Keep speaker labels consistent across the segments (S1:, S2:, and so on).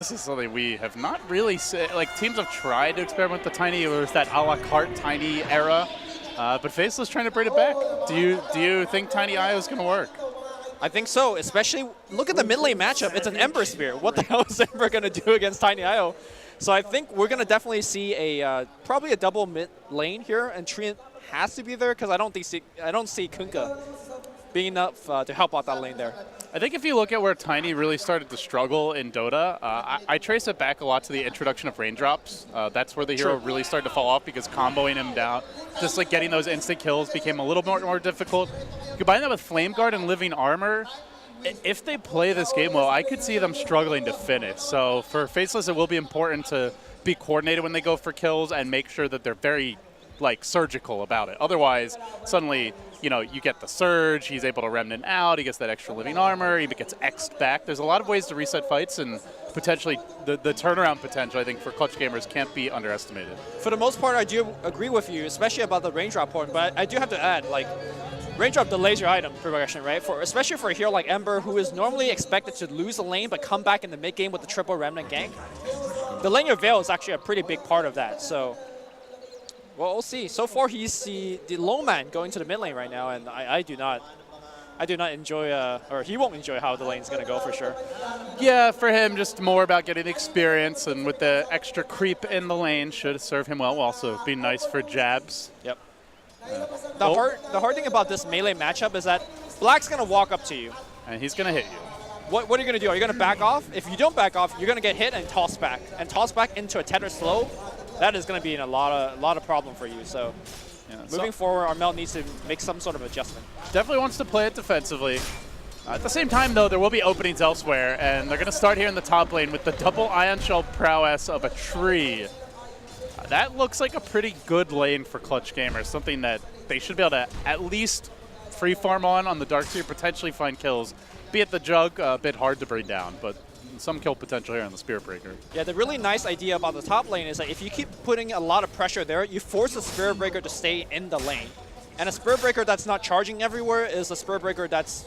S1: This is something we have not really like teams have tried to experiment with the Tiny. It was that a la carte Tiny era, but Faceless trying to bring it back. Do you think Tiny IO is going to work?
S2: I think so, especially look at the mid lane matchup. It's an Ember Spear. What the hell is Ember going to do against Tiny IO? So I think we're going to definitely see a probably a double mid lane here, and Treant has to be there because I don't see Kunkka being enough to help out that lane there.
S1: I think if you look at where Tiny really started to struggle in Dota, I trace it back a lot to the introduction of raindrops. That's where the hero really started to fall off because comboing him down, just like getting those instant kills became a little more difficult. Combine that with Flame Guard and Living Armor, if they play this game well, I could see them struggling to finish. So for Faceless, it will be important to be coordinated when they go for kills and make sure that they're very surgical about it. Otherwise, suddenly, you get the surge, he's able to remnant out, he gets that extra living armor, he gets X'd back. There's a lot of ways to reset fights, and potentially the turnaround potential, I think, for clutch gamers can't be underestimated.
S2: For the most part, I do agree with you, especially about the raindrop point, but I do have to add, raindrop delays your item progression, right? Especially for a hero like Ember, who is normally expected to lose a lane but come back in the mid game with the triple remnant gank. Delaying your Veil is actually a pretty big part of that, so well, we'll see. So far, he's the low man going to the mid lane right now, and I do not enjoy, or he won't enjoy how the lane's going to go for sure.
S1: Yeah, for him, just more about getting the experience, and with the extra creep in the lane should serve him well. Will also be nice for jabs.
S2: Yep. The hard thing about this melee matchup is that Black's going to walk up to you.
S1: And he's going to hit you.
S2: What are you going to do? Are you going to back off? If you don't back off, you're going to get hit and toss back. And toss back into a tether slow, that is going to be a lot of problem for you. So moving forward, Armel needs to make some sort of adjustment.
S1: Definitely wants to play it defensively. At the same time, though, there will be openings elsewhere, and they're going to start here in the top lane with the double Ion Shell prowess of a tree. That looks like a pretty good lane for clutch gamers, something that they should be able to at least free farm on the Darkseer, potentially find kills. Be it the Jug, a bit hard to bring down, but some kill potential here on the Spirit Breaker. Yeah,
S2: the really nice idea about the top lane is that if you keep putting a lot of pressure there, you force the Spirit Breaker to stay in the lane. And a Spirit Breaker that's not charging everywhere is a Spirit Breaker that's,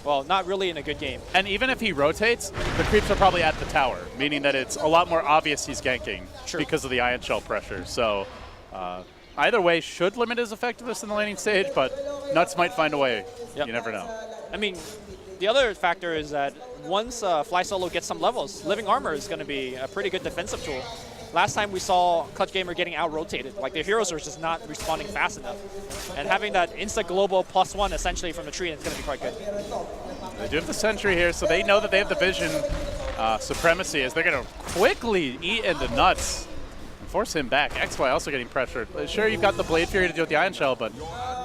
S2: well, not really in a good game.
S1: And even if he rotates, the creeps are probably at the tower, meaning that it's a lot more obvious he's ganking because of the Ion Shell pressure. So either way should limit his effectiveness in the laning stage, but Nuts might find a way. Yep. You never know.
S2: I mean, the other factor is that once Fly Solo gets some levels, Living Armor is going to be a pretty good defensive tool. Last time we saw Clutch Gamer getting out-rotated. Their heroes are just not responding fast enough. And having that insta-global +1 essentially from the tree is going to be quite good.
S1: They do have the Sentry here, so they know that they have the vision supremacy as they're going to quickly eat into Nuts and force him back. XY also getting pressured. Sure, you've got the Blade Fury to deal with the Ion Shell, but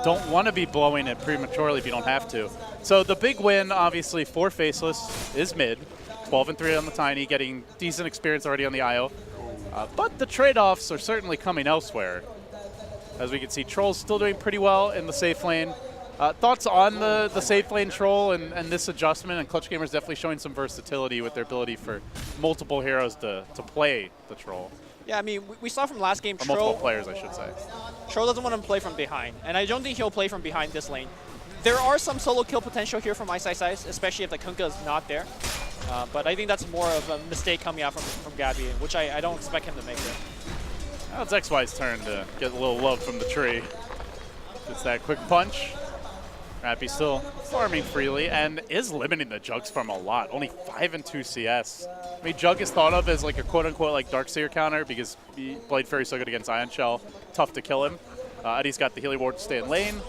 S1: don't want to be blowing it prematurely if you don't have to. So the big win, obviously, for Faceless is mid. 12-3 on the Tiny, getting decent experience already on the IO. But the trade-offs are certainly coming elsewhere. As we can see, Troll's still doing pretty well in the safe lane. Thoughts on the safe lane Troll and this adjustment? And Clutch Gamer's definitely showing some versatility with their ability for multiple heroes to play the Troll.
S2: Yeah, I mean, we saw from last game, Troll,
S1: multiple players, I should say.
S2: Troll doesn't want to play from behind, and I don't think he'll play from behind this lane. There are some solo kill potential here from Ice, especially if the Kunkka is not there. But I think that's more of a mistake coming out from Gabby, which I don't expect him to make there.
S1: Now it's XY's turn to get a little love from the tree. It's that quick punch. Rappy still farming freely and is limiting the Jug's farm a lot. Only 5 and 2 CS. I mean, Jug is thought of as a quote-unquote Darkseer counter because Blade Fury's so good against Ion Shell. Tough to kill him. Eddie's got the Healing Ward to stay in lane,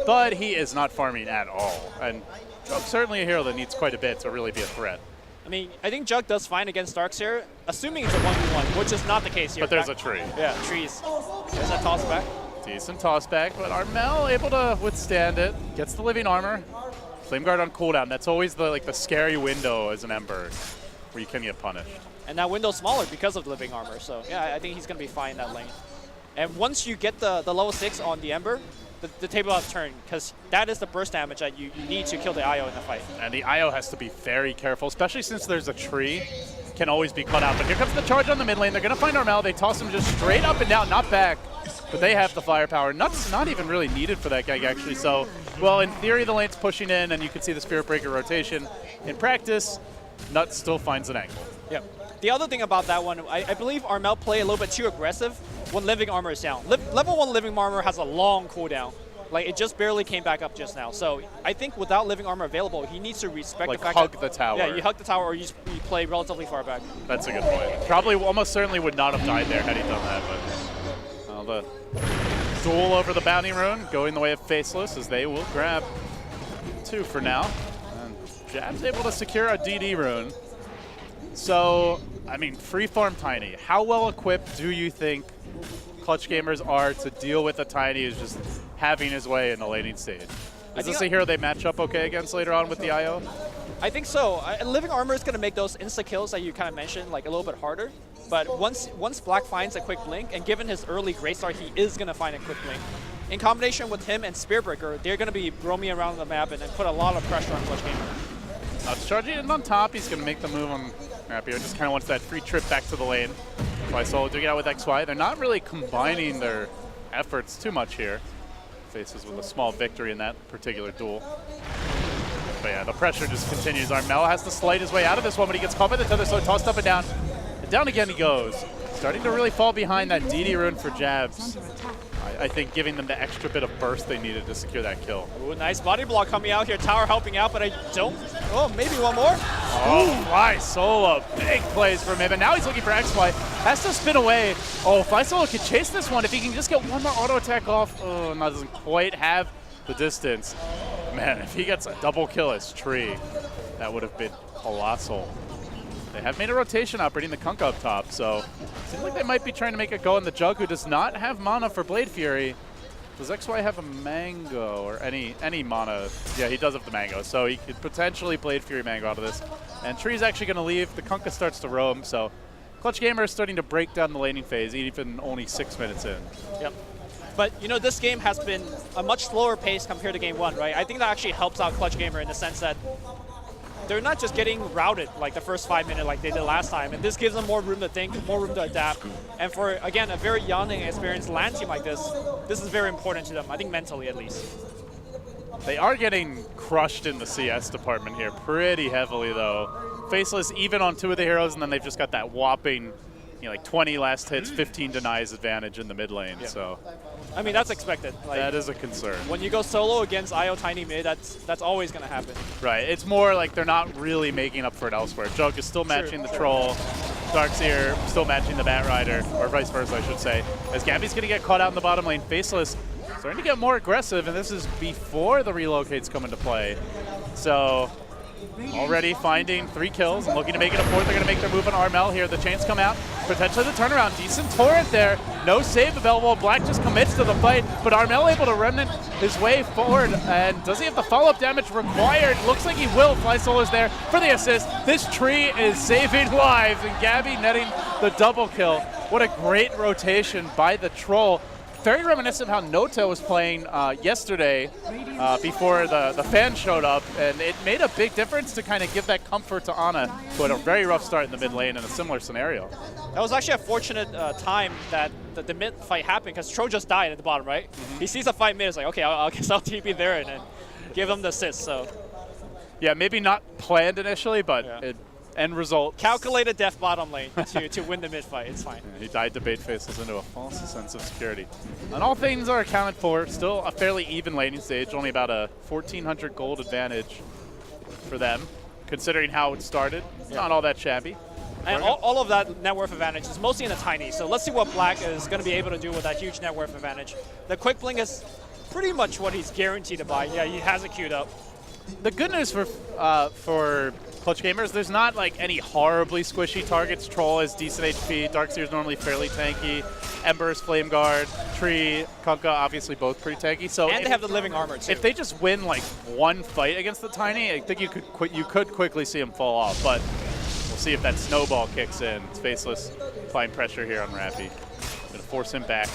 S1: but he is not farming at all. And Jug's certainly a hero that needs quite a bit to really be a threat.
S2: I mean, I think Jug does fine against Darkseer, assuming it's a 1v1, which is not the case here.
S1: But there's a tree.
S2: Yeah, trees. There's that toss back.
S1: Decent toss back, but Armel able to withstand it. Gets the living armor. Flame Guard on cooldown. That's always the scary window as an Ember where you can get punished.
S2: And that window's smaller because of the living armor. So yeah, I think he's going to be fine in that lane. And once you get the level 6 on the Ember, the table has turned, because that is the burst damage that you need to kill the IO in the fight.
S1: And the IO has to be very careful, especially since there's a tree. Can always be cut out. But here comes the charge on the mid lane. They're going to find Armel. They toss him just straight up and down, not back. But they have the firepower. Nuts not even really needed for that guy, actually. So, well, in theory, the lane's pushing in, and you can see the Spirit Breaker rotation. In practice, Nuts still finds an angle.
S2: Yep. The other thing about that one, I believe Armel played a little bit too aggressive when Living Armor is down. Level 1 Living Armor has a long cooldown. Like, it just barely came back up just now. So I think without Living Armor available, he needs to respect the fact
S1: hug
S2: that...
S1: the tower.
S2: Yeah, you hug the tower or you play relatively far back.
S1: That's a good point. Probably almost certainly would not have died there had he done that, but the duel over the bounty rune going the way of Faceless as they will grab 2 for now. And Jab's able to secure a DD rune. So, I mean, freeform Tiny. How well equipped do you think Clutch Gamers are to deal with a Tiny who's just having his way in the laning stage? Is this a hero they match up okay against later on with the IO?
S2: I think so. Living Armor is going to make those insta-kills that you kind of mentioned like a little bit harder. But once Black finds a quick blink, and given his early Great Start, he is going to find a quick blink. In combination with him and Spearbreaker, they're going to be roaming around the map and put a lot of pressure on Clutch Gamer.
S1: Now charging in on top, he's going to make the move on Rapio. Just kind of wants that free trip back to the lane. Solo doing it out with XY. They're not really combining their efforts too much here. Faces with a small victory in that particular duel. But yeah, the pressure just continues. Armel has to slide his way out of this one, but he gets caught by the tether, so tossed up and down. And down again he goes. Starting to really fall behind that DD rune for Jabs. I think giving them the extra bit of burst they needed to secure that kill.
S2: Ooh, nice body block coming out here. Tower helping out, but I don't... Oh, maybe one more?
S1: Oh, Fly Solo. Big plays from him. And now he's looking for XY. Has to spin away. Oh, Fly Solo can chase this one if he can just get one more auto attack off. Oh, no, doesn't quite have the distance. Man, if he gets a double kill as Tree, that would have been colossal. They have made a rotation up, bringing the Kunkka up top, so seems like they might be trying to make a go on the Jug, who does not have mana for Blade Fury. Does XY have a Mango or any mana? Yeah, he does have the Mango, so he could potentially Blade Fury Mango out of this. And Tree's actually going to leave. The Kunkka starts to roam, so Clutch Gamer is starting to break down the laning phase, even only 6 minutes in.
S2: Yep. But, you know, this game has been a much slower pace compared to Game 1, right? I think that actually helps out Clutch Gamer in the sense that they're not just getting routed like the first 5 minutes like they did last time, and this gives them more room to think, more room to adapt. And for, again, a very young and experienced LAN team like this is very important to them, I think mentally at least.
S1: They are getting crushed in the CS department here pretty heavily, though. Faceless even on 2 of the heroes, and then they've just got that whopping, you know, like 20 last hits, 15 denies advantage in the mid lane. Yeah. So,
S2: I mean, that's expected. Like,
S1: that is a concern.
S2: When you go solo against IO Tiny mid, that's always going to happen.
S1: Right. It's more like they're not really making up for it elsewhere. Jug is still matching the Troll. Darkseer still matching the Batrider, or vice versa, I should say. As Gabby's going to get caught out in the bottom lane, Faceless starting to get more aggressive, and this is before the relocates come into play. So, already finding 3 kills and looking to make it a 4th. They're going to make their move on Armel here. The chains come out. Potentially the turnaround. Decent torrent there. No save available. Black just commits to the fight, but Armel able to remnant his way forward. And does he have the follow-up damage required? Looks like he will. Fly Solo's there for the assist. This Tree is saving lives, and Gabby netting the double kill. What a great rotation by the Troll. Very reminiscent of how Nota was playing yesterday before the fans showed up, and it made a big difference to kind of give that comfort to Ana, who had a very rough start in the mid lane in a similar scenario.
S2: That was actually a fortunate time that the mid fight happened, because Tro just died at the bottom, right? He sees a fight mid, it's like, okay, I guess I'll TP there and then give him the assist. So,
S1: yeah, maybe not planned initially, but end result.
S2: Calculated death bottom lane to win the mid fight. It's fine.
S1: Yeah, he died to bait Faceless into a false sense of security. And all things are accounted for. Still a fairly even laning stage. Only about a 1,400 gold advantage for them, considering how it started. Not all that shabby.
S2: And all of that net worth advantage is mostly in the Tiny. So let's see what Black is going to be able to do with that huge net worth advantage. The quick blink is pretty much what he's guaranteed to buy. Yeah, he has it queued up.
S1: The good news for Clutch Gamers, there's not like any horribly squishy targets. Troll is decent HP, Darkseer is normally fairly tanky, Ember's Flame Guard, Tree, Kunkka obviously both pretty tanky. So
S2: and they have the living armor too.
S1: If they just win like one fight against the Tiny, I think you could quickly see him fall off. But we'll see if that snowball kicks in. It's Faceless applying pressure here on Rappy. Gonna force him back.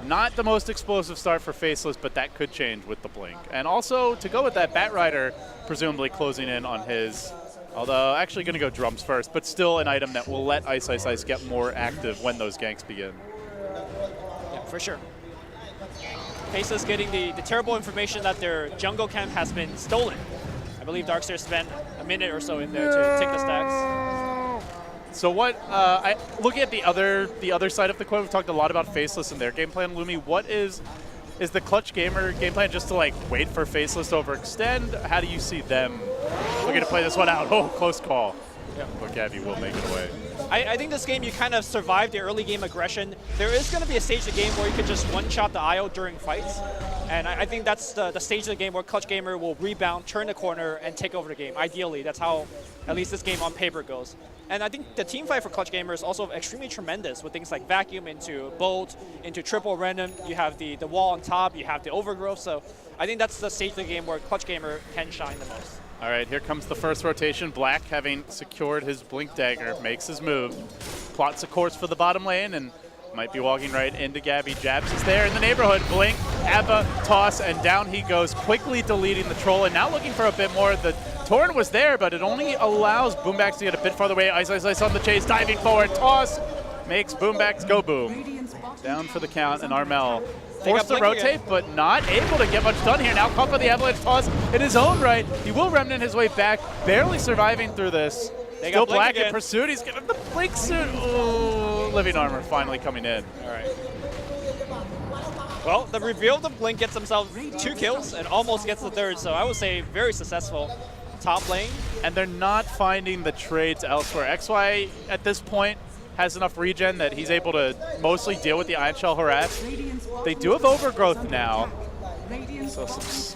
S1: Not the most explosive start for Faceless, but that could change with the blink. And also, to go with that, Batrider presumably closing in on his, although actually going to go drums first, but still an item that will let Ice Ice Ice get more active when those ganks begin.
S2: Yeah, for sure. Faceless getting the terrible information that their jungle camp has been stolen. I believe Darkseer spent a minute or so in there to take the stacks.
S1: So what? Looking at the other side of the coin, we've talked a lot about Faceless and their game plan. Lumi, what is the Clutch Gamer game plan? Just to like wait for Faceless to overextend? How do you see them looking to play this one out? Oh, close call.
S2: Yeah.
S1: But Gabby will make it away.
S2: I think this game, you kind of survive the early game aggression. There is going to be a stage of the game where you can just one-shot the IO during fights. And I think that's the stage of the game where Clutch Gamer will rebound, turn the corner, and take over the game. Ideally, that's how at least this game on paper goes. And I think the team fight for Clutch Gamer is also extremely tremendous with things like vacuum into bolt, into triple random. You have the wall on top, you have the overgrowth. So I think that's the stage of the game where Clutch Gamer can shine the most.
S1: All right, here comes the first rotation. Black, having secured his Blink Dagger, makes his move. Plots a course for the bottom lane and might be walking right into Gabby. Jabs is there in the neighborhood. Blink, Abba, toss, and down he goes, quickly deleting the troll and now looking for a bit more. The Torrent was there, but it only allows Boombax to get a bit farther away. Ice, Ice, Ice on the chase, diving forward. Toss makes Boombax go boom. Down for the count, and Armel forced to rotate, but not able to get much done here. Now caught by the Avalanche toss in his own right. He will remnant his way back, barely surviving through this. Still Black in pursuit. He's getting the Blink suit. Ooh, living armor finally coming in.
S2: All right. Well, the reveal of the Blink gets himself 2 kills and almost gets the 3rd, so I would say very successful top lane.
S1: And they're not finding the trades elsewhere. XY at this point has enough regen that he's able to mostly deal with the Ion Shell harass. They do have overgrowth now, so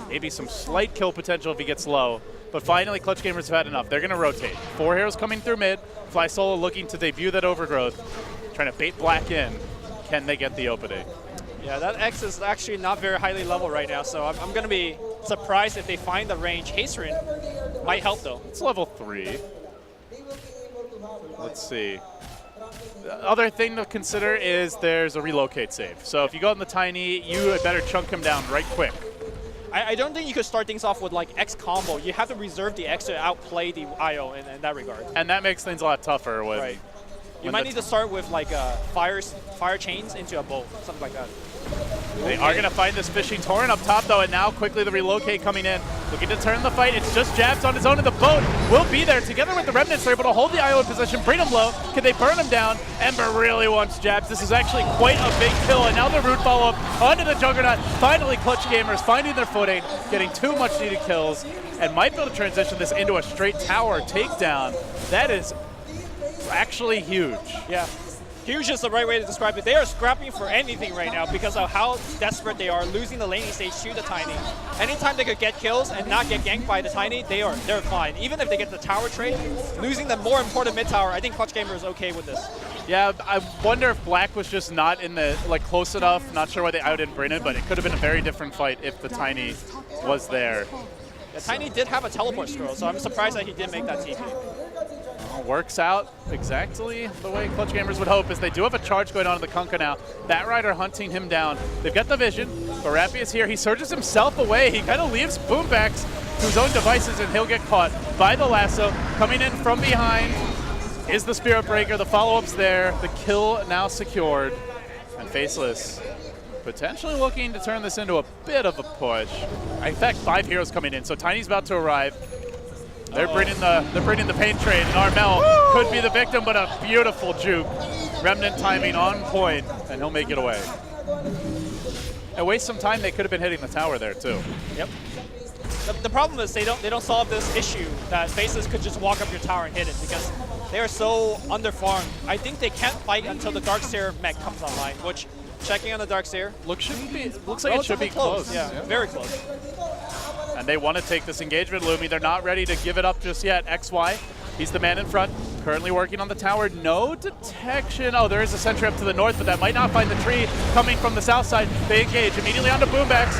S1: maybe some slight kill potential if he gets low. But finally, Clutch Gamers have had enough. They're going to rotate. 4 heroes coming through mid. Fly Solo looking to debut that overgrowth, trying to bait Black in. Can they get the opening?
S2: Yeah, that X is actually not very highly level right now, so I'm going to be surprised if they find the range. Haste Rin might help, though.
S1: It's level 3. Let's see. The other thing to consider is there's a relocate save. So if you go in the Tiny, you had better chunk him down right quick.
S2: I don't think you could start things off with like X combo. You have to reserve the X to outplay the IO in that regard.
S1: And that makes things a lot tougher. When,
S2: right. You might need to start with like fire chains into a bolt, something like that.
S1: They are going to find this fishing Torrent up top, though, and now quickly the relocate coming in. Looking to turn the fight. It's just Jabs on his own, and the boat will be there. Together with the Remnants, they're able to hold the IO in position, bring him low. Can they burn him down? Ember really wants Jabs. This is actually quite a big kill, and now the root follow-up onto the Juggernaut. Finally, Clutch Gamers finding their footing, getting 2 much-needed kills, and might be able to transition this into a straight tower takedown. That is actually huge.
S2: Yeah. Huge is the right way to describe it. They are scrapping for anything right now because of how desperate they are, losing the laning stage to the Tiny. Anytime they could get kills and not get ganked by the Tiny, they're fine. Even if they get the tower trade, losing the more important mid tower, I think Clutch Gamer is okay with this.
S1: Yeah, I wonder if Black was just not in the close enough. Not sure why the IO didn't bring it, but it could have been a very different fight if the Tiny was there.
S2: The Tiny did have a teleport scroll, so I'm surprised that he didn't make that TP.
S1: Works out exactly the way Clutch Gamers would hope, as they do have a charge going on in the Kunkka now. Bat Rider hunting him down. They've got the vision. Barapi is here. He surges himself away. He kind of leaves Boombax to his own devices, and he'll get caught by the lasso. Coming in from behind is the Spirit Breaker. The follow-up's there. The kill now secured. And Faceless potentially looking to turn this into a bit of a push. In fact, 5 heroes coming in, so Tiny's about to arrive. They're bringing the pain trade, and Armel could be the victim, but a beautiful juke. Remnant timing on point, and he'll make it away. And waste some time. They could have been hitting the tower there too.
S2: Yep. The problem is they don't solve this issue that Faceless could just walk up your tower and hit it because they are so underfarmed. I think they can't fight until the Darkseer mech comes online. Which, checking on the Darkseer,
S1: looks like it should be close.
S2: Yeah, very close.
S1: And they want to take this engagement, Lumi. They're not ready to give it up just yet. XY, he's the man in front, currently working on the tower. No detection. Oh, there is a sentry up to the north, but that might not find the tree coming from the south side. They engage immediately onto Boombax,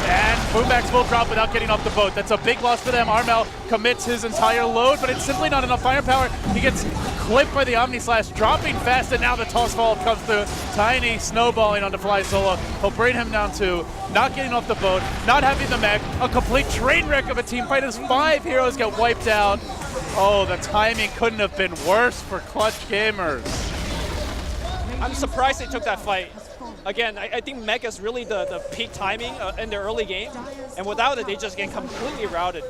S1: and Boombax will drop without getting off the boat. That's a big loss for them. Armel commits his entire load, but it's simply not enough firepower. He gets clipped by the Omni Slash, dropping fast, and now the toss fall comes through. Tiny snowballing onto Fly Solo. He'll bring him down too. Not getting off the boat, not having the mech. A complete train wreck of a team fight as 5 heroes get wiped out. Oh, the timing couldn't have been worse for Clutch Gamers.
S2: I'm surprised they took that fight. again, I think Mech is really the peak timing in the early game, and without it, they just get completely routed.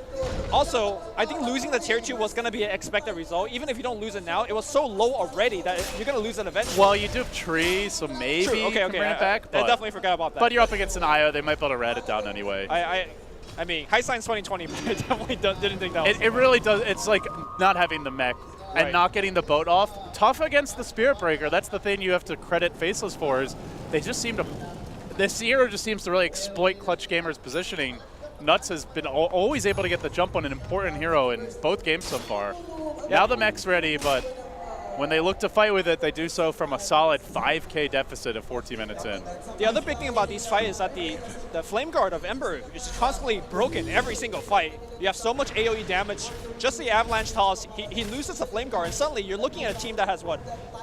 S2: Also, I think losing the tier 2 was going to be an expected result. Even if you don't lose it now, it was so low already that you're going to lose it eventually.
S1: Well, you do have Tree, so maybe
S2: True.
S1: you can bring it back.
S2: I definitely forgot about that.
S1: But you're up against an IO, they might be able to rat it down anyway.
S2: I mean, High Science 2020, but I definitely didn't think that was
S1: It really does. It's like not having the mech and
S2: Right.
S1: not getting the boat off. Tough against the Spirit Breaker. That's the thing you have to credit Faceless for is they just seem to – this hero just seems to really exploit Clutch Gamer's positioning. Nuts has been always able to get the jump on an important hero in both games so far. Now the mech's ready, but when they look to fight with it, they do so from a solid 5K deficit of 14 minutes in.
S2: The other big thing about these fights is that the Flame Guard of Ember is constantly broken every single fight. You have so much AoE damage. Just the Avalanche toss, he loses the Flame Guard, and suddenly you're looking at a team that has what?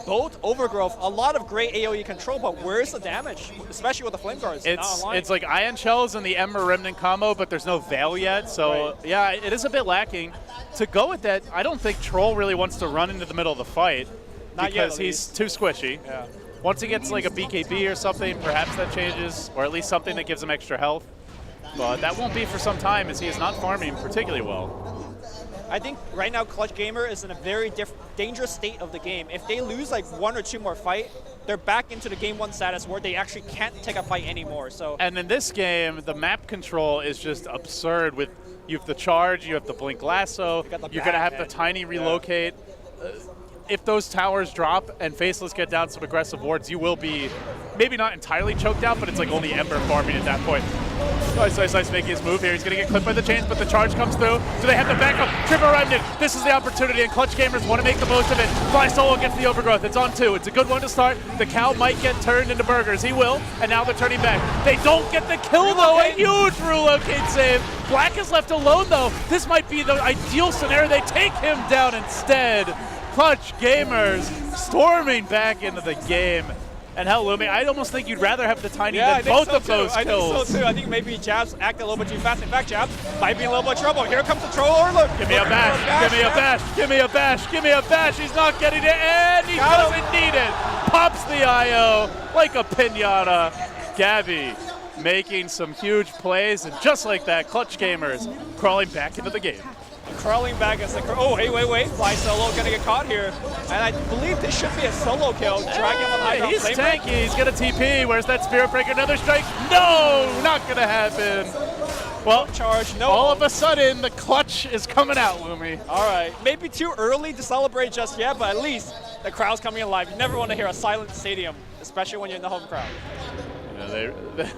S2: Both Overgrowth, a lot of great AoE control, but where's the damage? Especially with the Flame Guards.
S1: It's like Ion Shells and the Ember Remnant combo, but there's no Veil yet, so yeah, it is a bit lacking. To go with that, I don't think Troll really wants to run into the middle of the fight because he's too squishy.
S2: Yeah.
S1: Once he gets like a BKB or something, perhaps that changes, or at least something that gives him extra health. But that won't be for some time as he is not farming particularly well.
S2: I think right now Clutch Gamer is in a very dangerous state of the game. If they lose like 1 or 2 more fight, they're back into the game 1 status where they actually can't take a fight anymore. So.
S1: And in this game, the map control is just absurd with you have the charge, you have the blink lasso, you're going to have the tiny relocate. If those towers drop and Faceless get down some aggressive wards, you will be maybe not entirely choked out, but it's like only Ember farming at that point. Nice making his move here. He's going to get clipped by the chains, but the charge comes through. Do they have the backup? Triple Remnant. This is the opportunity, and Clutch Gamers want to make the most of it. Fly Solo gets the Overgrowth. It's on 2. It's a good one to start. The cow might get turned into burgers. He will, and now they're turning back. They don't get the kill, though. A huge relocate save. Black is left alone, though. This might be the ideal scenario. They take him down instead. Clutch Gamers storming back into the game. And hell, Lumi, I almost think you'd rather have the Tiny than both of those kills.
S2: I think so too. I think maybe Jabs act a little bit too fast. In fact, Jabs might be in a little bit of trouble. Here comes the Troll Overlord.
S1: Give me a bash, give me a bash, give me a bash, give me a bash. He's not getting it, and he doesn't need it. Pops the IO like a pinata. Gabby making some huge plays, and just like that, Clutch Gamers crawling back into the game.
S2: Crawling back as the wait. Fly Solo gonna get caught here. And I believe this should be a solo kill. Drag him on high ground.
S1: He's tanky, he's gonna TP. Where's that Spirit Breaker? Another strike? No, not gonna happen. Well,
S2: charge, no.
S1: All of a sudden, the clutch is coming out, Lumi.
S2: All right, maybe too early to celebrate just yet, but at least the crowd's coming alive. You never want to hear a silent stadium, especially when you're in the home crowd.
S1: Yeah,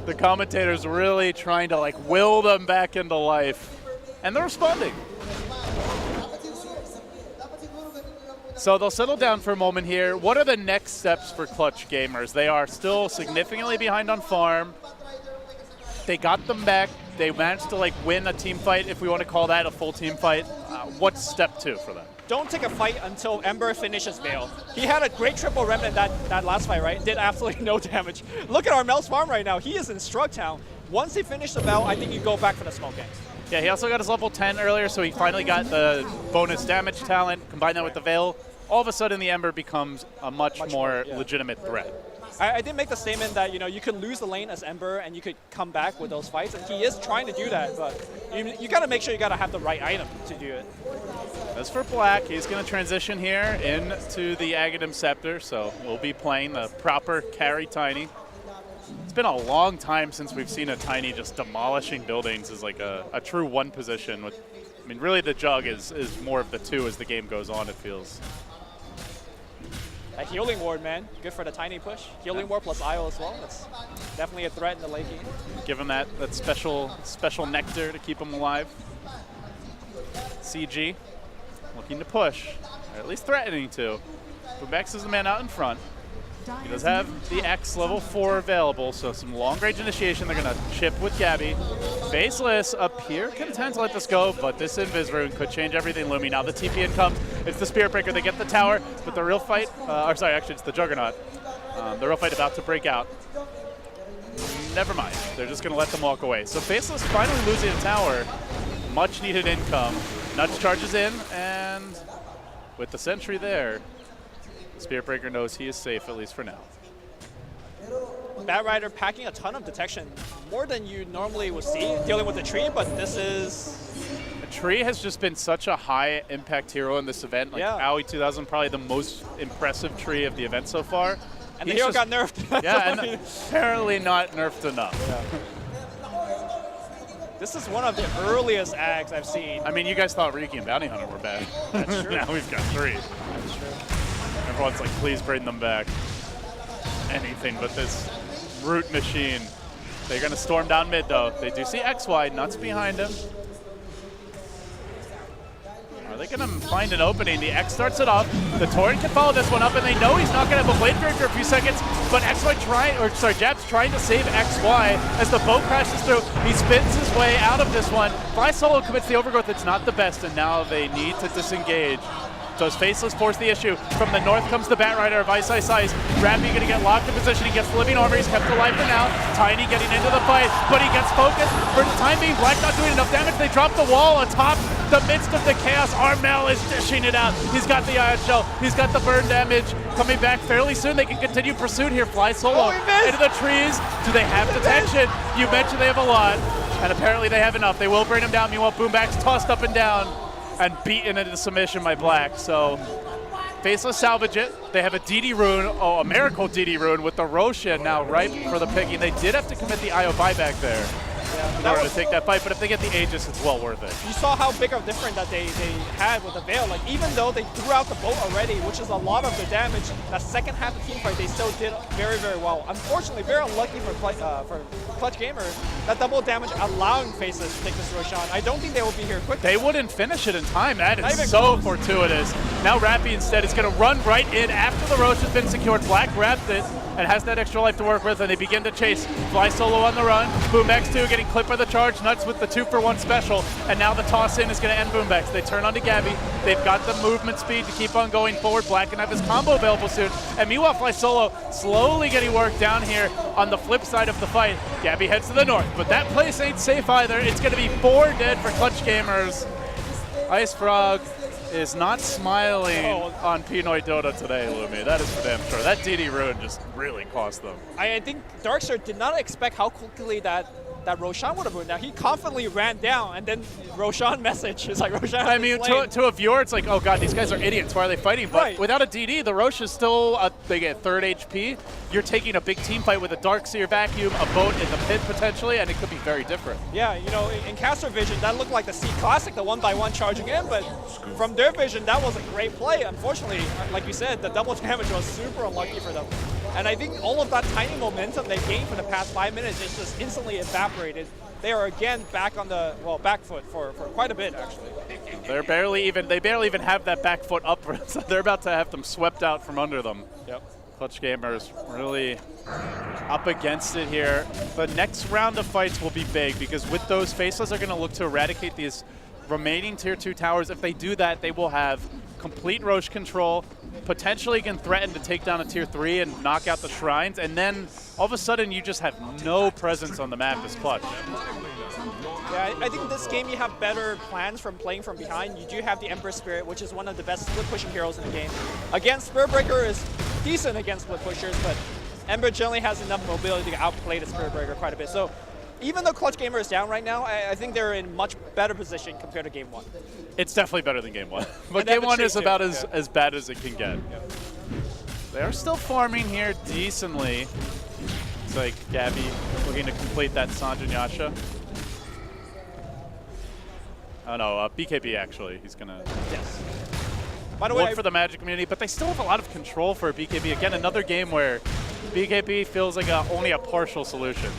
S1: the commentators really trying to like will them back into life. And they're responding. So they'll settle down for a moment here. What are the next steps for Clutch Gamers? They are still significantly behind on farm. They got them back. They managed to like win a team fight, if we want to call that a full team fight. What's step 2 for them?
S2: Don't take a fight until Ember finishes Veil. He had a great triple remnant that last fight, right? Did absolutely no damage. Look at Armel's farm right now. He is in Strugtown. Once he finished the Veil, I think you go back for the smoke gangs.
S1: Yeah, he also got his level 10 earlier, so he finally got the bonus damage talent. Combine that with the Veil, all of a sudden the Ember becomes a much more legitimate threat.
S2: I did make the statement that you could lose the lane as Ember and you could come back with those fights, and he is trying to do that, but you got to make sure you got to have the right item to do it.
S1: As for Black, he's going to transition here into the Aghanim Scepter, so we'll be playing the proper carry Tiny. It's been a long time since we've seen a Tiny just demolishing buildings as like a true one position. With, I mean, really the Jug is more of the 2 as the game goes on, it feels.
S2: A healing ward, man. Good for the Tiny push. Healing ward plus IO as well. That's definitely a threat in the late game.
S1: Give him that special nectar to keep him alive. CG looking to push, or at least threatening to. Bubex is the man out in front. He does have the X level 4 available, so some long-range initiation. They're going to chip with Gabby. Faceless appear content to let this go, but this Invis Rune could change everything, Lumi. Now the TP in comes. It's the Spirit Breaker. They get the tower, but the real fight, actually it's the Juggernaut. The real fight about to break out. Never mind. They're just going to let them walk away. So Faceless finally losing a tower. Much needed income. Nuts charges in, and with the sentry there, Spirit Breaker knows he is safe, at least for now.
S2: Bat Rider packing a ton of detection, more than you normally would see dealing with the tree, but this is...
S1: Tree has just been such a high impact hero in this event. Like Aoi 2000, probably the most impressive tree of the event so far.
S2: And the hero got nerfed.
S1: Yeah, and apparently not nerfed enough.
S2: Yeah. This is one of the earliest ags I've seen.
S1: I mean, you guys thought Riki and Bounty Hunter were bad.
S2: That's true.
S1: Now we've got 3.
S2: That's true.
S1: Everyone's like, please bring them back. Anything but this root machine. They're going to storm down mid, though. They do see XY, Nuts behind him. Are they going to find an opening? The X starts it off. The Torrent can follow this one up, and they know he's not going to have a blade break for a few seconds, but Jab's trying to save XY as the boat crashes through. He spins his way out of this one. Fly Solo commits the overgrowth. It's not the best, and now they need to disengage. Does Faceless force the issue? From the north comes the Bat Rider of Ice Ice Ice. Rappy going to get locked in position. He gets the living armor. He's kept alive for now. Tiny getting into the fight, but he gets focused. For the time being, Black not doing enough damage. They drop the wall atop the midst of the chaos. Armel is dishing it out. He's got the Ion Shell. He's got the burn damage. Coming back fairly soon. They can continue pursuit here. Fly Solo into the trees. Do they have detection? You mentioned they have a lot, and apparently they have enough. They will bring him down. Meanwhile, Boomback's tossed up and down and beaten into submission by Black. So Faceless salvage it. They have a DD rune, a miracle DD rune with the Roshan now ripe for the picking. They did have to commit the IO buyback there in order to take that fight, but if they get the Aegis, it's well worth it.
S2: You saw how big of a difference that they had with the Veil. Like, even though they threw out the boat already, which is a lot of the damage, that second half of the team fight, they still did very, very well. Unfortunately, very unlucky for Clutch Gamer, that double damage allowing Faceless to take this Roshan. I don't think they will be here quickly.
S1: They wouldn't finish it in time. That is so fortuitous. Now Rappy instead is going to run right in after the Rosh has been secured. Black grabs it and has that extra life to work with, and they begin to chase. Fly Solo on the run. Boom X2 getting clipped by the charge. Nuts with the 2-for-1 special, and now the toss in is going to end Boombax. They turn onto Gabby. They've got the movement speed to keep on going forward. Black can have his combo available soon. And meanwhile, Fly Solo slowly getting work down here on the flip side of the fight. Gabby heads to the north, but that place ain't safe either. It's going to be 4 dead for Clutch Gamers. Ice Frog is not smiling on Pinoy Dota today, Lumi. That is for damn sure. That DD rune just really cost them.
S2: I think Darkstar did not expect how quickly that Roshan would have moved. Now, he confidently ran down, and then Roshan message is like, Roshan
S1: I mean, to a viewer, it's like, oh god, these guys are idiots. Why are they fighting? But without a DD, the Rosh is still, they get 3rd HP. You're taking a big team fight with a Darkseer vacuum, a boat in the pit potentially, and it could be very different.
S2: Yeah, you know, in caster vision, that looked like the C Classic, the 1x1 charging in, but from their vision, that was a great play. Unfortunately, like you said, the double damage was super unlucky for them. And I think all of that tiny momentum they gained for the past 5 minutes is just instantly evaporated. They are again back on the, back foot for quite a bit, actually.
S1: They barely even have that back foot up. So they're about to have them swept out from under them.
S2: Yep.
S1: Clutch Gamers really up against it here. The next round of fights will be big because with those, Faceless are going to look to eradicate these remaining Tier 2 towers. If they do that, they will have complete Rosh control, potentially can threaten to take down a Tier 3 and knock out the shrines, and then all of a sudden you just have no presence on the map as Clutch.
S2: Yeah, I think this game you have better plans from playing from behind. You do have the Emperor Spirit, which is one of the best split pushing heroes in the game. Again, Spirit Breaker is decent against split pushers, but Ember generally has enough mobility to outplay the Spirit Breaker quite a bit. So even though Clutch Gamer is down right now, I think they're in much better position compared to Game 1.
S1: It's definitely better than Game 1. But Game 1 is about as bad as it can get.
S2: Yep.
S1: They are still farming here decently. It's like Gabby looking to complete that Sanjin Yasha. Oh no, BKB actually. He's going to
S2: By the way,
S1: look for the Magic community, but they still have a lot of control for BKB. Again, another game where BKB feels like only a partial solution.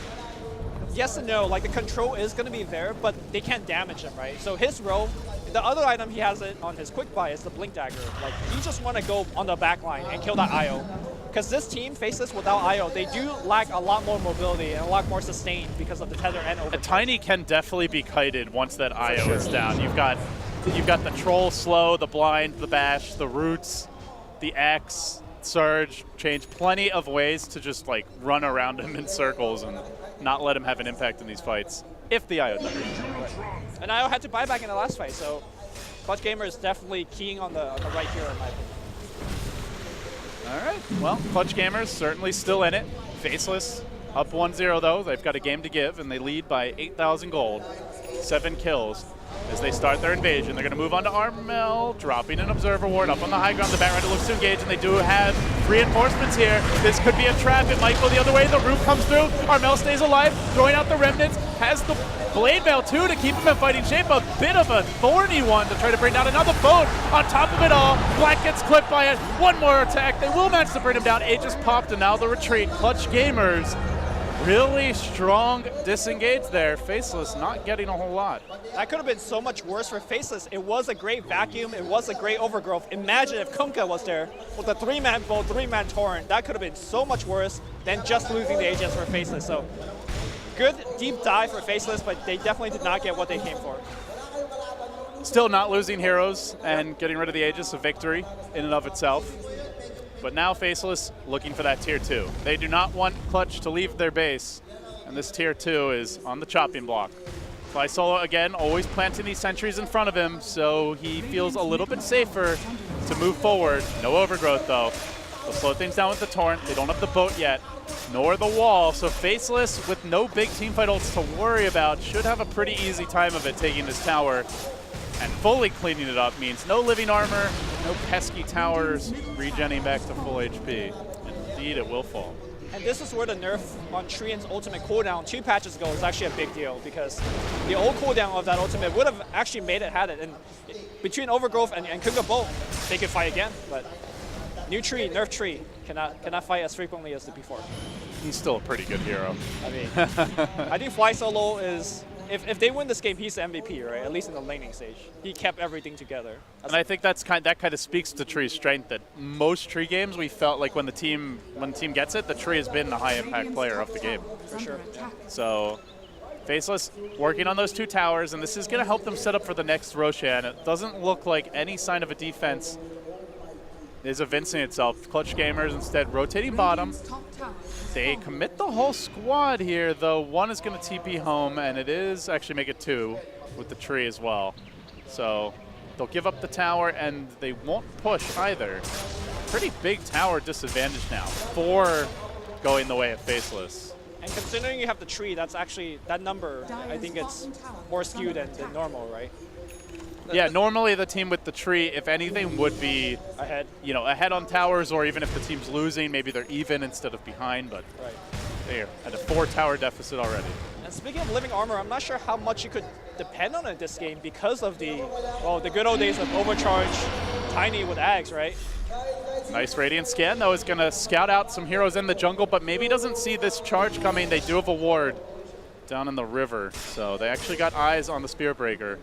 S2: Yes and no, like the control is going to be there, but they can't damage him, right? So his role, the other item he has it on his quick buy is the Blink Dagger. Like, he just want to go on the back line and kill that IO. Because this team, Faceless without IO, they do lack a lot more mobility and a lot more sustain because of the tether and overcharge.
S1: A Tiny can definitely be kited once that IO is down. You've got the Troll slow, the blind, the bash, the roots, the X, surge, change plenty of ways to just like run around him in circles and not let him have an impact in these fights if the IO does.
S2: And IO had to buy back in the last fight, so Clutch Gamer is definitely keying on the right hero in my opinion.
S1: All right, Well, Clutch Gamers certainly still in it. Faceless up 1-0 though. They've got a game to give, and they lead by 8,000 gold. 7 kills as they start their invasion. They're going to move on to Armel, dropping an Observer Ward up on the high ground. The Batrider looks to engage, and they do have reinforcements here. This could be a trap. It might go the other way. The roof comes through. Armel stays alive, throwing out the remnants. Has the Blade Mail too to keep him in fighting shape. A bit of a thorny one to try to bring down another boat. On top of it all, Black gets clipped by it. One more attack. They will manage to bring him down. 8 just popped, and now the retreat. Clutch Gamers, really strong disengage there. Faceless not getting a whole lot.
S2: That could have been so much worse for Faceless. It was a great vacuum. It was a great overgrowth. Imagine if Kunkka was there with a 3-man bow, 3-man torrent. That could have been so much worse than just losing the agents for Faceless. So good deep dive for Faceless, but they definitely did not get what they came for.
S1: Still not losing heroes and getting rid of the Aegis, a victory in and of itself. But now Faceless looking for that tier 2. They do not want Clutch to leave their base, and this tier 2 is on the chopping block. Fly Solo again, always planting these sentries in front of him, so he feels a little bit safer to move forward. No overgrowth though. They'll slow things down with the Torrent. They don't have the boat yet, nor the wall, so Faceless with no big teamfight ults to worry about should have a pretty easy time of it taking this tower. And fully cleaning it up means no living armor, no pesky towers regenning back to full HP. Indeed, it will fall.
S2: And this is where the nerf on Trian's ultimate cooldown 2 patches ago is actually a big deal, because the old cooldown of that ultimate would have actually made it had it. And between Overgrowth and Kunkka both, they could fight again. But new Tree, nerf Tree, cannot fight as frequently as before.
S1: He's still a pretty good hero.
S2: I mean, I think Fly Solo is, if they win this game, he's the MVP, right? At least in the laning stage. He kept everything together.
S1: And I think that kind of speaks to Tree's strength, that most Tree games we felt like when the team gets it, the Tree has been the high impact player of the game.
S2: For sure. Yeah.
S1: So Faceless working on those 2 towers, and this is going to help them set up for the next Roshan. It doesn't look like any sign of a defense is evincing itself. Clutch Gamers instead rotating bottom. They commit the whole squad here, though. One is going to TP home, and it is actually make it 2 with the tree as well. So they'll give up the tower, and they won't push either. Pretty big tower disadvantage now, 4 going the way of Faceless.
S2: And considering you have the tree, that's actually, that number, I think it's more skewed than normal, right?
S1: Yeah, normally the team with the tree, if anything, would be
S2: ahead.
S1: You know, ahead on towers, or even if the team's losing, maybe they're even instead of behind. But
S2: right.
S1: They're at a 4-tower deficit already.
S2: And speaking of living armor, I'm not sure how much you could depend on it this game because of the good old days of overcharge, Tiny with Ags, right?
S1: Nice Radiant scan, though, is going to scout out some heroes in the jungle, but maybe doesn't see this charge coming. They do have a ward down in the river, so they actually got eyes on the Spear Breaker.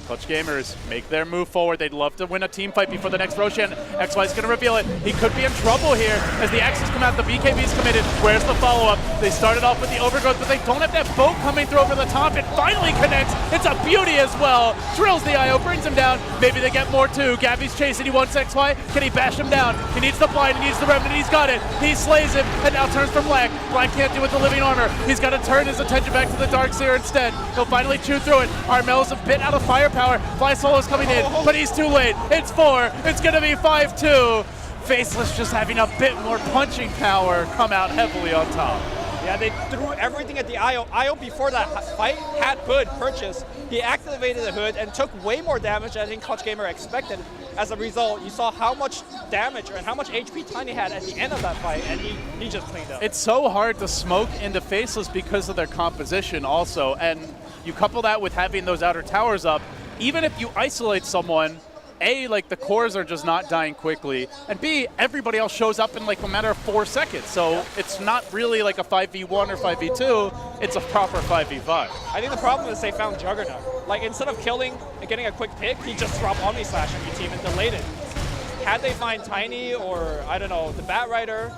S1: Clutch Gamers make their move forward. They'd love to win a team fight before the next Roshan. XY is going to reveal it. He could be in trouble here as the Axes come out. The BKB's committed. Where's the follow-up? They started off with the overgrowth, but they don't have that boat coming through over the top. It finally connects. It's a beauty as well. Drills the IO, brings him down. Maybe they get more too. Gabby's chasing. He wants XY. Can he bash him down? He needs the blind. He needs the remnant. He's got it. He slays him and now turns for Black. Black can't do it with the living armor. He's got to turn his attention back to the Darkseer instead. He'll finally chew through it. Armel's a bit out of firepower. Fly Solo's coming in, but he's too late. It's 4. It's going to be 5-2. Faceless just having a bit more punching power come out heavily on top.
S2: Yeah, they threw everything at the IO. IO before that fight had Hood purchased. He activated the Hood and took way more damage than I think Clutch Gamer expected. As a result, you saw how much damage and how much HP Tiny had at the end of that fight, and he just cleaned up.
S1: It's so hard to smoke into Faceless because of their composition also, and you couple that with having those outer towers up. Even if you isolate someone, A, like the cores are just not dying quickly, and B, everybody else shows up in like a matter of 4 seconds. So it's not really like a 5v1 or 5v2, it's a proper 5v5.
S2: I think the problem is they found Juggernaut. Like instead of killing and getting a quick pick, he just dropped Omni Slash on your team and delayed it. Had they find Tiny or, I don't know, the Batrider,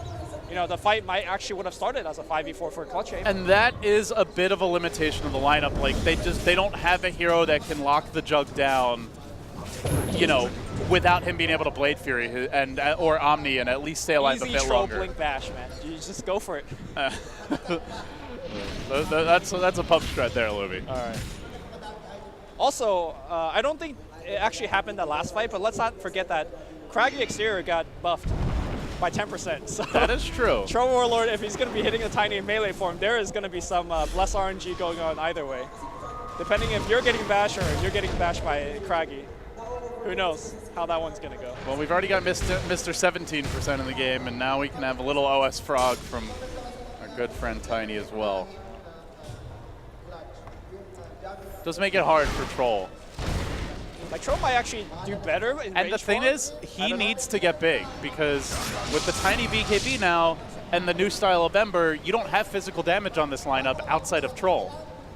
S2: you know, the fight might actually would have started as a 5v4 for Clutch Game.
S1: And that is a bit of a limitation of the lineup. Like they don't have a hero that can lock the Jug down, you know, without him being able to Blade Fury and or Omni and at least stay alive a bit
S2: Easy troll
S1: longer.
S2: blink bash, man. You just go for it.
S1: That's a pump strat there, Luby.
S2: All right. Also, I don't think it actually happened that last fight, but let's not forget that Craggy Exterior got buffed. by 10%. So
S1: That is true.
S2: Troll Warlord, if he's going to be hitting a Tiny in melee form, there is going to be some less RNG going on either way. Depending if you're getting bashed or if you're getting bashed by Craggy. Who knows how that one's going to go.
S1: Well, we've already got Mr. 17% in the game, and now we can have a little OS Frog from our good friend Tiny as well. Does make it hard for Troll.
S2: Like, Troll might actually do better in
S1: And the
S2: range
S1: thing
S2: form.
S1: is, he needs to get big, because with the Tiny BKB now and the new style of Ember, you don't have physical damage on this lineup outside of Troll.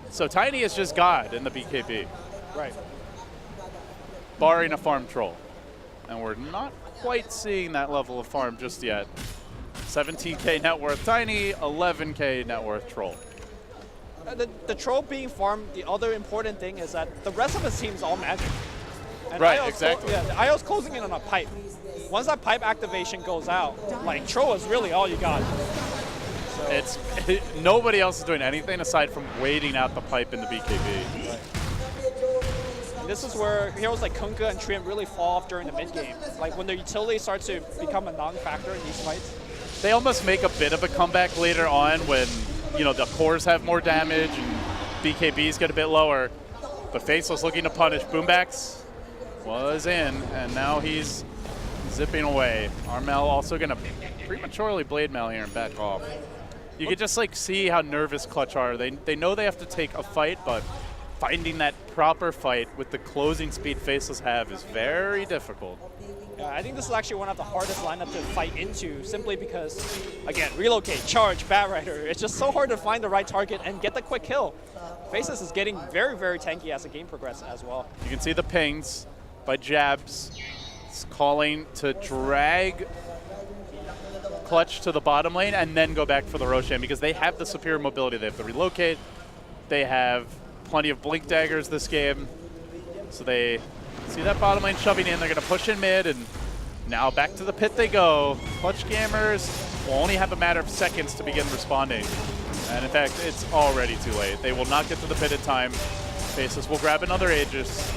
S1: So Tiny is just God in the BKB.
S2: Right.
S1: Barring a farm Troll. And we're not quite seeing that level of farm just yet. 17K net worth Tiny, 11K net worth Troll.
S2: The Troll being farmed, the other important thing is that the rest of his team's all magic. And
S1: Right,
S2: IO's
S1: exactly.
S2: Yeah, the IO's closing in on a pipe. Once that pipe activation goes out, like, Troll is really all you got. So,
S1: It's nobody else is doing anything aside from waiting out the pipe in the BKB.
S2: this is where heroes like Kunkka and Triumph really fall off during the mid game. Like, when the utility starts to become a non-factor in these fights.
S1: They almost make a bit of a comeback later on when, you know, the cores have more damage and BKBs get a bit lower. But Faceless looking to punish. Boombacks was in, and now he's zipping away. Armel also going to prematurely blade mail here and back off. You can just like see how nervous Clutch are. They know they have to take a fight, but finding that proper fight with the closing speed Faceless have is very difficult.
S2: Yeah, I think this is actually one of the hardest lineup to fight into, simply because, again, relocate, charge, Batrider. It's just so hard to find the right target and get the quick kill. Faceless is getting very, very tanky as the game progresses as well.
S1: You can see the pings by Jabs. It's calling to drag Clutch to the bottom lane and then go back for the Roshan because they have the superior mobility. They have to relocate. They have plenty of blink daggers this game. So they see that bottom lane shoving in. They're going to push in mid, and now back to the pit they go. Clutch Gamers will only have a matter of seconds to begin responding. And in fact, it's already too late. They will not get to the pit in time. Faceless will grab another Aegis.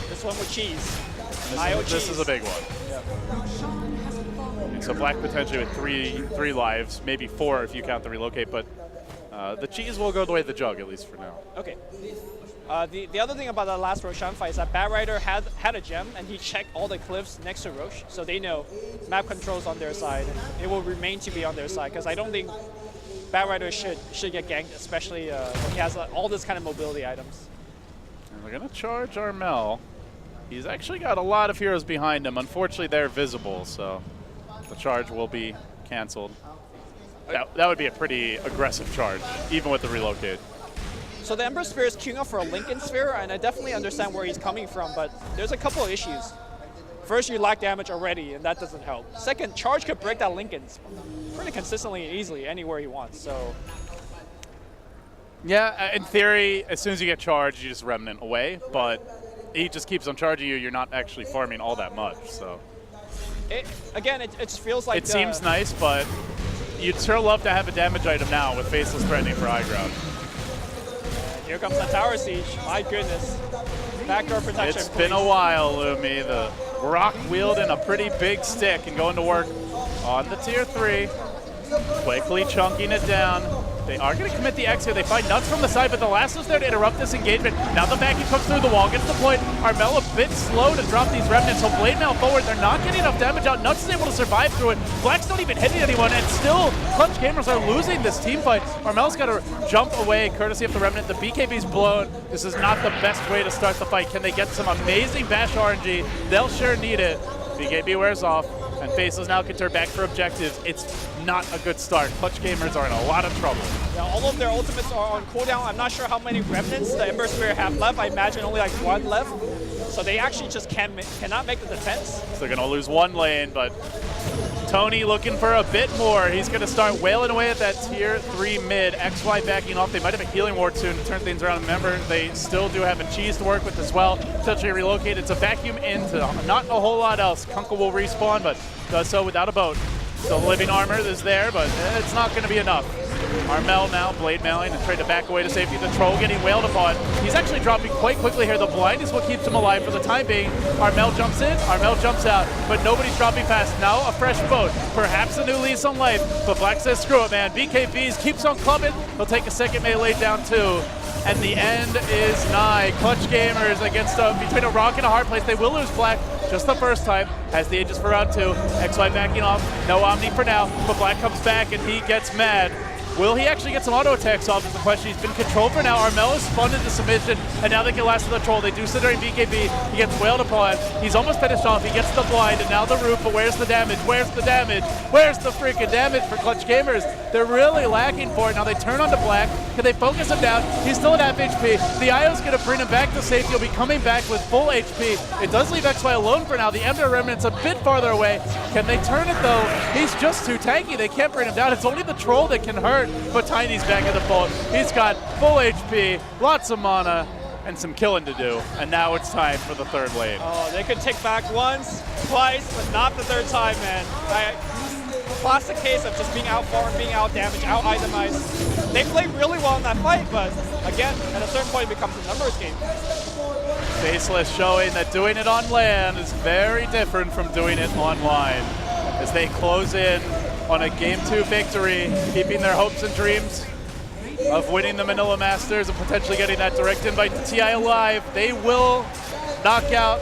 S2: This one with cheese.
S1: This is a big one.
S2: Yeah.
S1: And so Black potentially with three lives, maybe 4 if you count the relocate, but the cheese will go the way of the jug, at least for now.
S2: Okay. The other thing about that last Roshan fight is that Batrider had a gem, and he checked all the cliffs next to Rosh, so they know map control's on their side, and it will remain to be on their side, because I don't think Batrider should get ganked, especially when he has all this kind of mobility items.
S1: And they're going to charge Armel. He's actually got a lot of heroes behind him. Unfortunately, they're visible, so the charge will be canceled. That would be a pretty aggressive charge, even with the relocate.
S2: So the Ember Sphere is queuing up for a Lincoln Sphere, and I definitely understand where he's coming from, but there's a couple of issues. First, you lack damage already, and that doesn't help. Second, charge could break that Lincoln pretty consistently and easily anywhere he wants, so...
S1: Yeah, in theory, as soon as you get charged, you just Remnant away, but he just keeps on charging you. You're not actually farming all that much, so...
S2: It just feels like...
S1: It seems nice, but you'd sure love to have a damage item now with Faceless threatening for high ground.
S2: Here comes the tower siege. My goodness. Backdoor protection.
S1: It's been a while, Lumi. The rock wielding a pretty big stick and going to work on the tier 3. Quickly chunking it down. They are going to commit the X here. They find Nuts from the side, but the last is there to interrupt this engagement. Now the vacuum comes through the wall, gets the point. Armel a bit slow to drop these remnants, so blade mail forward. They're not getting enough damage out. Nuts is able to survive through it. Black's not even hitting anyone, and still Clutch Gamers are losing this team fight. Armel's got to jump away, courtesy of the remnant. The BKB's blown. This is not the best way to start the fight. Can they get some amazing bash RNG? They'll sure need it. BKB wears off, and Faceless now can turn back for objectives. It's not a good start. Clutch Gamers are in a lot of trouble.
S2: Yeah, all of their ultimates are on cooldown. I'm not sure how many remnants the Ember Sphere have left. I imagine only like 1 left. So they actually just cannot make the defense.
S1: So they're going to lose 1 lane, but Tony looking for a bit more. He's going to start wailing away at that tier 3 mid. XY backing off. They might have a healing ward soon to turn things around. Remember, they still do have a cheese to work with as well. Potentially relocate. It's a vacuum into not a whole lot else. Kunkka will respawn, but does so without a boat. The living armor is there, but it's not going to be enough. Armel now blade mailing and trying to back away to safety. The troll getting wailed upon. He's actually dropping quite quickly here. The blind is what keeps him alive for the time being. Armel jumps in, Armel jumps out, but nobody's dropping fast. Now a fresh boat, perhaps a new lease on life, but Black says screw it, man. BKBs keeps on clubbing. He'll take a second melee down too. And the end is nigh. Clutch Gamers against between a rock and a hard place. They will lose Black just the first time. Has the Aegis for round 2. XY backing off. No Omni for now, but Black comes back and he gets mad. Will he actually get some auto attacks off is the question. He's been controlled for now. Armel is spun into submission, and now they can last to the troll. They do sit during BKB. He gets wailed upon. He's almost finished off. He gets the blind, and now the roof, but where's the damage? Where's the damage? Where's the freaking damage for Clutch Gamers? They're really lacking for it. Now they turn onto Black. Can they focus him down? He's still at half HP. The IO's going to bring him back to safety. He'll be coming back with full HP. It does leave XY alone for now. The Ember Remnant's a bit farther away. Can they turn it, though? He's just too tanky. They can't bring him down. It's only the troll that can hurt, but Tiny's back in the fold. He's got full HP, lots of mana, and some killing to do. And now it's time for the third lane.
S2: Oh, they could take back once, twice, but not the third time, man. Classic case of just being outfarmed, being out-damaged, out-itemized. They played really well in that fight, but again, at a certain point, it becomes a numbers game.
S1: Faceless showing that doing it on land is very different from doing it online. As they close in on a Game 2 victory, keeping their hopes and dreams of winning the Manila Masters and potentially getting that direct invite to TI Live. They will knock out